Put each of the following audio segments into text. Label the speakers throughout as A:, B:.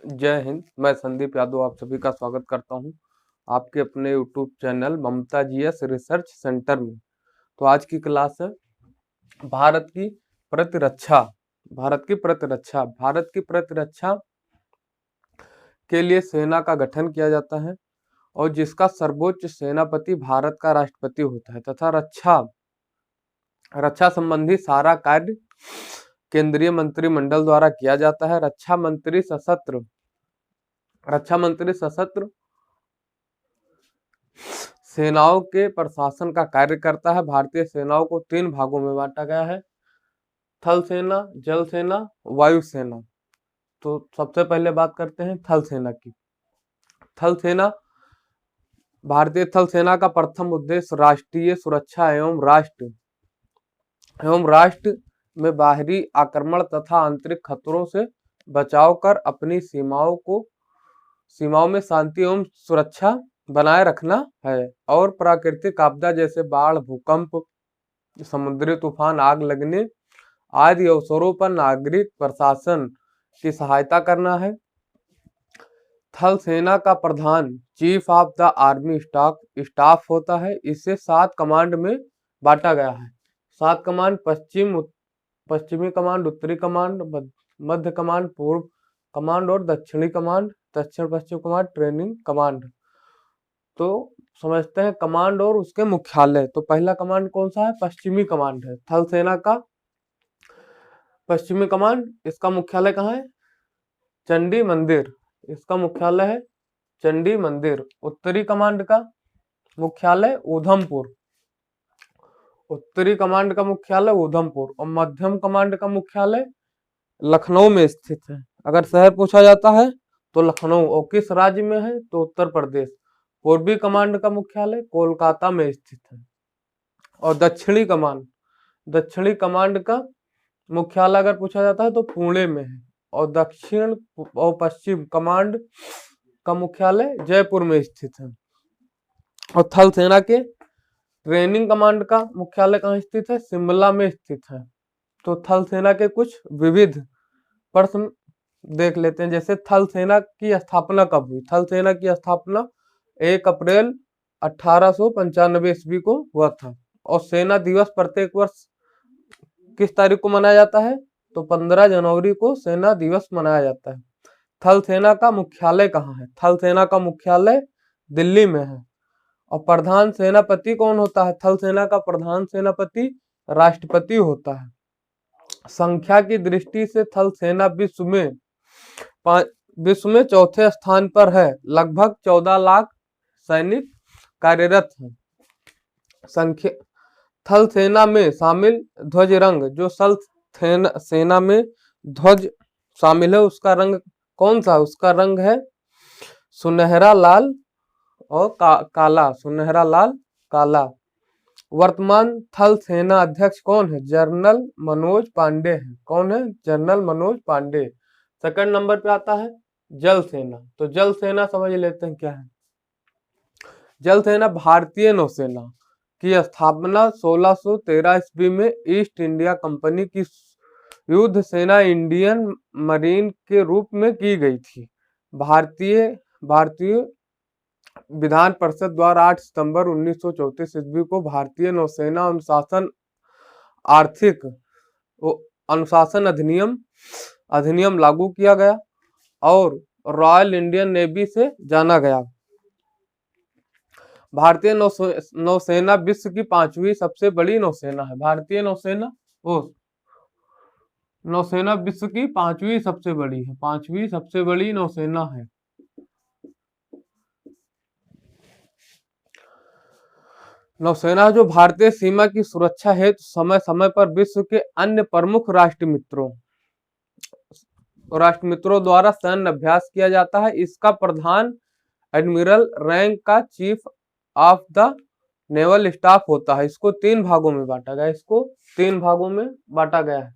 A: जय हिंद। मैं संदीप यादव आप सभी का स्वागत करता हूं आपके अपने यूट्यूब चैनल ममता जीएस रिसर्च सेंटर में। तो आज की क्लास है भारत की प्रतिरक्षा। भारत की प्रतिरक्षा के लिए सेना का गठन किया जाता है और जिसका सर्वोच्च सेनापति भारत का राष्ट्रपति होता है तथा रक्षा संबंधी सारा कार्य केंद्रीय मंत्रिमंडल द्वारा किया जाता है। रक्षा मंत्री सशस्त्र सेनाओं के प्रशासन का कार्य करता है। भारतीय सेनाओं को 3 भागों में बांटा गया है, थल सेना, जल सेना, वायु सेना। तो सबसे पहले बात करते हैं थल सेना की। भारतीय थल सेना का प्रथम उद्देश्य राष्ट्रीय सुरक्षा एवं राष्ट्र में बाहरी आक्रमण तथा आंतरिक खतरों से बचाव कर अपनी सीमाओं में शांति एवं सुरक्षा बनाए रखना है और प्राकृतिक आपदा जैसे बाढ़, भूकंप, समुद्री तूफान, आग लगने आदि अवसरों पर नागरिक प्रशासन की सहायता करना है। थल सेना का प्रधान chief of the army staff होता है। इसे 7 कमांड में बांटा गया है। 7 कमांड: पश्चिमी कमांड, उत्तरी कमांड, मध्य कमांड, पूर्व कमांड और दक्षिण पश्चिम कमांड, ट्रेनिंग कमांड। तो समझते हैं कमांड और उसके मुख्यालय। तो पहला कमांड कौन सा है? पश्चिमी कमांड है। थल सेना का पश्चिमी कमांड, इसका मुख्यालय कहाँ है? चंडी मंदिर। इसका मुख्यालय है चंडी मंदिर। उत्तरी कमांड का मुख्यालय उधमपुर। और मध्यम कमांड का मुख्यालय लखनऊ में स्थित है। अगर शहर पूछा जाता है तो लखनऊ। और किस राज्य में है? तो उत्तर प्रदेश। पूर्वी कमांड का मुख्यालय कोलकाता में स्थित है। और दक्षिणी कमांड का मुख्यालय अगर पूछा जाता है तो पुणे में है। और दक्षिण और पश्चिम कमांड का मुख्यालय जयपुर में स्थित है। और थल सेना के ट्रेनिंग कमांड का मुख्यालय कहाँ स्थित है? शिमला में स्थित है। तो थल सेना के कुछ विविध प्रश्न देख लेते हैं। जैसे थल सेना की स्थापना कब हुई? थल सेना की स्थापना 1 अप्रैल 1895 ईस्वी को हुआ था। और सेना दिवस प्रत्येक वर्ष किस तारीख को मनाया जाता है? तो 15 जनवरी को सेना दिवस मनाया जाता है। थल सेना का मुख्यालय कहाँ है? थल सेना का मुख्यालय दिल्ली में है। और प्रधान सेनापति कौन होता है? थल सेना का प्रधान सेनापति राष्ट्रपति होता है। संख्या की दृष्टि से थल सेना विश्व में चौथे स्थान पर है। लगभग 14 लाख सैनिक कार्यरत हैं। थल सेना में शामिल ध्वज रंग, जो सेना में ध्वज शामिल है उसका रंग कौन सा? उसका रंग है सुनहरा लाल और काला। सुनहरा लाल, काला। वर्तमान थल सेना अध्यक्ष कौन है? जनरल मनोज पांडे है। कौन है? General Manoj Pandey. Second number पे आता है जल सेना। तो जल सेना समझ लेते हैं क्या है। जल सेना भारतीय नौसेना की स्थापना 1613 ईस्वी में ईस्ट इंडिया कंपनी की युद्ध सेना इंडियन मरीन के रूप में की गई थी। भारतीय विधान परिषद द्वारा 8 सितंबर 1934 ईस्वी को भारतीय नौसेना अनुशासन अधिनियम लागू किया गया और रॉयल इंडियन नेवी से जाना गया। भारतीय नौसेना विश्व की 5वीं सबसे बड़ी नौसेना है। भारतीय नौसेना विश्व की 5वीं सबसे बड़ी नौसेना है। नौसेना जो भारतीय सीमा की सुरक्षा हेतु समय समय पर विश्व के अन्य प्रमुख राष्ट्र मित्रों द्वारा सैन्य अभ्यास किया जाता है। इसका प्रधान एडमिरल रैंक का chief of the naval staff होता है। इसको 3 भागों में बांटा गया है।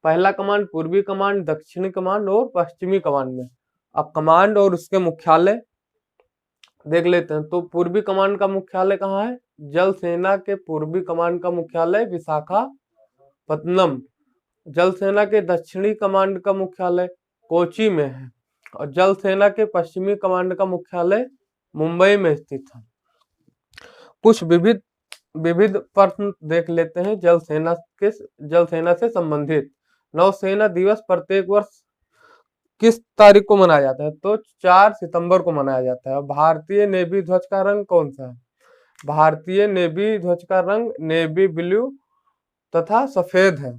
A: पहला कमांड पूर्वी कमांड, दक्षिणी कमांड और पश्चिमी कमांड में। अब कमांड और उसके मुख्यालय देख लेते हैं। तो पूर्वी कमांड का मुख्यालय कहाँ है? जल सेना के पूर्वी कमांड का मुख्यालय विशाखापत्तनम। जल सेना के दक्षिणी कमांड का मुख्यालय कोची में है। और जल सेना के पश्चिमी कमांड का मुख्यालय मुंबई में स्थित है। कुछ विविध विविध प्रश्न देख लेते हैं जल सेना से संबंधित। नौसेना दिवस प्रत्येक वर्ष किस तारीख को मनाया जाता है? तो 4 सितंबर को मनाया जाता है। भारतीय नेवी ध्वज का रंग कौन सा है? भारतीय नेवी ध्वज का रंग नेवी ब्लू तथा सफेद है।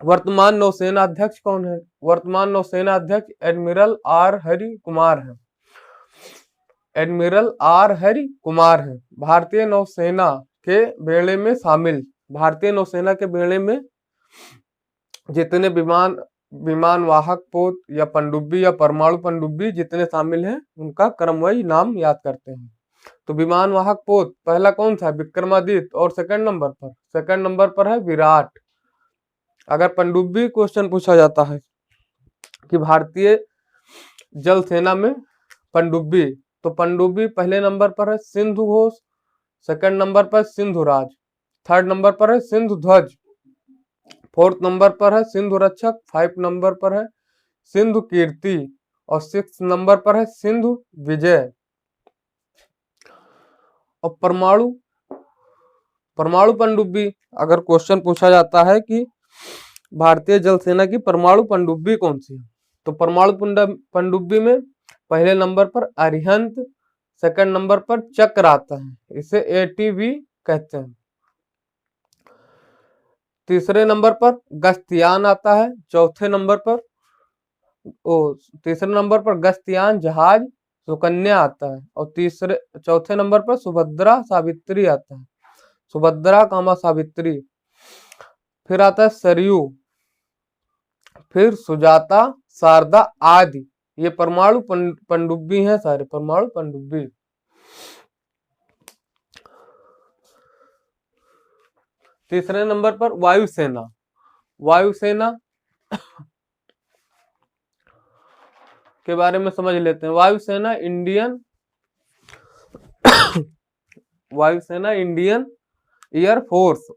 A: वर्तमान नौसेना अध्यक्ष कौन है? वर्तमान नौसेना अध्यक्ष एडमिरल आर हरि कुमार है। एडमिरल आर हरि कुमार है। भारतीय नौसेना के बेड़े में शामिल, भारतीय नौसेना के बेड़े में जितने विमान वाहक पोत या पनडुब्बी या परमाणु पनडुब्बी जितने शामिल हैं उनका क्रमवाही नाम याद करते हैं। तो विमान वाहक पोत पहला कौन सा? विक्रमादित्य। और सेकंड नंबर पर है विराट। अगर पनडुब्बी क्वेश्चन पूछा जाता है कि भारतीय जल सेना में पनडुब्बी, तो पनडुब्बी पहले नंबर पर है सिंधु घोष, सेकंड नंबर पर सिंधु राज, थर्ड नंबर पर है सिंधु ध्वज, फोर्थ नंबर पर है सिंधु रक्षक, 5 नंबर पर है सिंधु कीर्ति और 6 नंबर पर है सिंधु विजय। और परमाणु पनडुब्बी अगर क्वेश्चन पूछा जाता है कि भारतीय जल सेना की परमाणु पनडुब्बी कौन सी है, तो परमाणु पनडुब्बी में पहले नंबर पर अरिहंत, सेकंड नंबर पर चक्र आता है, इसे एटीवी कहते हैं। तीसरे नंबर पर गस्तियान आता है, तीसरे नंबर पर गस्तियान जहाज सुकन्या आता है और चौथे नंबर पर सुभद्रा सावित्री आता है, सुभद्रा कामा सावित्री। फिर आता है सरयू, फिर सुजाता, शारदा आदि। ये परमाणु पनडुब्बी हैं, सारे परमाणु पनडुब्बी। तीसरे नंबर पर वायुसेना। वायुसेना के बारे में समझ लेते हैं। वायुसेना इंडियन एयर फोर्स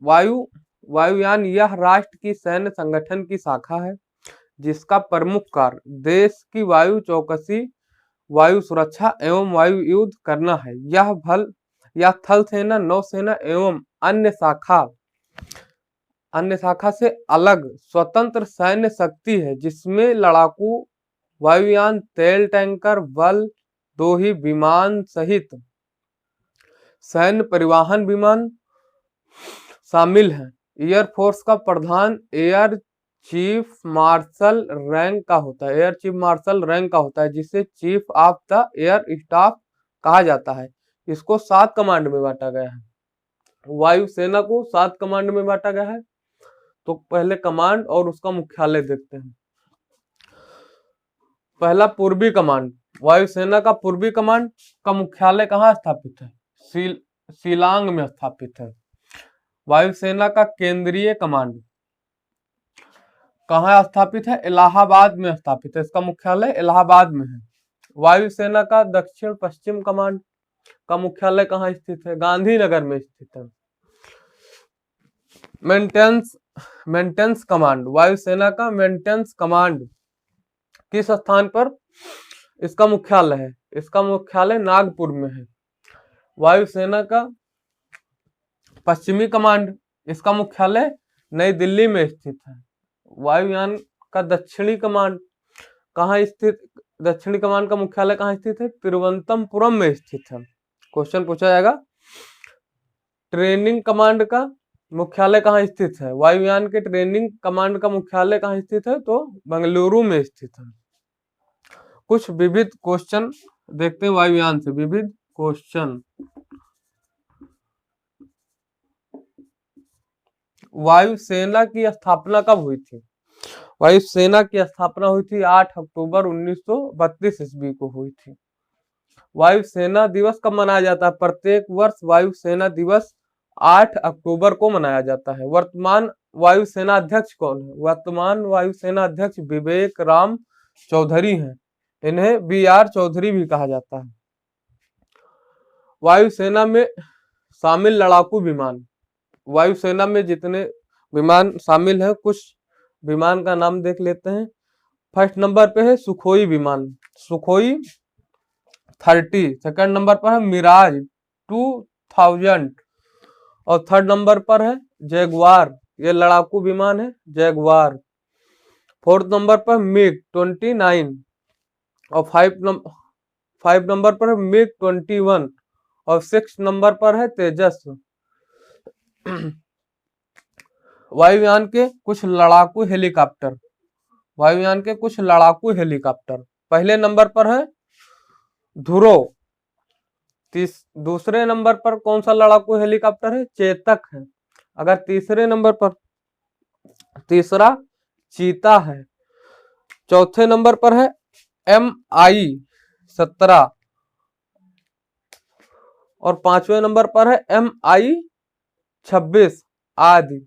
A: वायुयान यह राष्ट्र की सैन्य संगठन की शाखा है जिसका प्रमुख कार्य देश की वायु चौकसी, वायु सुरक्षा एवं वायु युद्ध करना है। यह थल सेना, नौसेना एवं अन्य शाखा से अलग स्वतंत्र सैन्य शक्ति है जिसमें लड़ाकू वायुयान, तेल टैंकर, बल दोही विमान सहित सैन्य परिवहन विमान शामिल हैं। एयरफोर्स का प्रधान एयर चीफ मार्शल रैंक का होता है, जिसे chief of the air staff कहा जाता है। इसको 7 कमांड में बांटा गया है। वायुसेना को 7 कमांड में बांटा गया है। तो पहले कमांड और उसका मुख्यालय देखते हैं। पहला पूर्वी कमांड। वायुसेना का पूर्वी कमांड का मुख्यालय कहाँ स्थापित है? शिलांग में स्थापित है। वायुसेना का केंद्रीय कमांड कहाँ स्थापित है? इलाहाबाद में स्थापित है। इसका मुख्यालय इलाहाबाद में है। वायुसेना का दक्षिण पश्चिम कमांड का मुख्यालय कहाँ स्थित है? गांधीनगर में स्थित है। Maintenance command. वायुसेना का मेंटेनेंस कमांड किस स्थान पर इसका मुख्यालय है? इसका मुख्यालय नागपुर में है। वायुसेना का पश्चिमी कमांड, इसका मुख्यालय नई दिल्ली में स्थित है। वायुयान का दक्षिणी कमांड का मुख्यालय कहाँ स्थित है? तिरुवनंतपुरम में स्थित है। क्वेश्चन पूछा जाएगा ट्रेनिंग कमांड का मुख्यालय कहाँ स्थित है? वायुयान के ट्रेनिंग कमांड का मुख्यालय कहाँ स्थित है? तो बेंगलुरु में स्थित है। कुछ विविध क्वेश्चन देखते हैं वायुयान से। विविध क्वेश्चन। वायुसेना की स्थापना कब हुई थी? वायुसेना की स्थापना हुई थी 8 अक्टूबर 1932 ईस्वी को हुई थी। वायुसेना दिवस कब मनाया जाता है? प्रत्येक वर्ष वायुसेना दिवस 8 अक्टूबर को मनाया जाता है। वर्तमान वायुसेना अध्यक्ष कौन है? वर्तमान वायुसेना अध्यक्ष विवेक राम चौधरी हैं। इन्हें BR चौधरी भी कहा जाता है। वायुसेना में शामिल लड़ाकू विमान। वायुसेना में जितने विमान शामिल हैं, कुछ विमान का नाम देख लेते हैं। फर्स्ट नंबर पे है सुखोई विमान, सुखोई 30। सेकंड नंबर पर है मिराज 2000 और थर्ड नंबर पर है जैगवार, ये लड़ाकू विमान है जैगवार। फोर्थ नंबर पर मिग 29 और फाइव नंबर पर है मिग 21 और सिक्स नंबर पर है तेजस। वायुयान के कुछ लड़ाकू हेलीकॉप्टर, वायुयान के कुछ लड़ाकू हेलीकॉप्टर। पहले नंबर पर है ध्रुव, दूसरे नंबर पर कौन सा लड़ाकू हेलीकॉप्टर है, चेतक है। अगर तीसरे नंबर पर, तीसरा चीता है। चौथे नंबर पर है MI-17 और पांचवें नंबर पर है MI-26 आदि।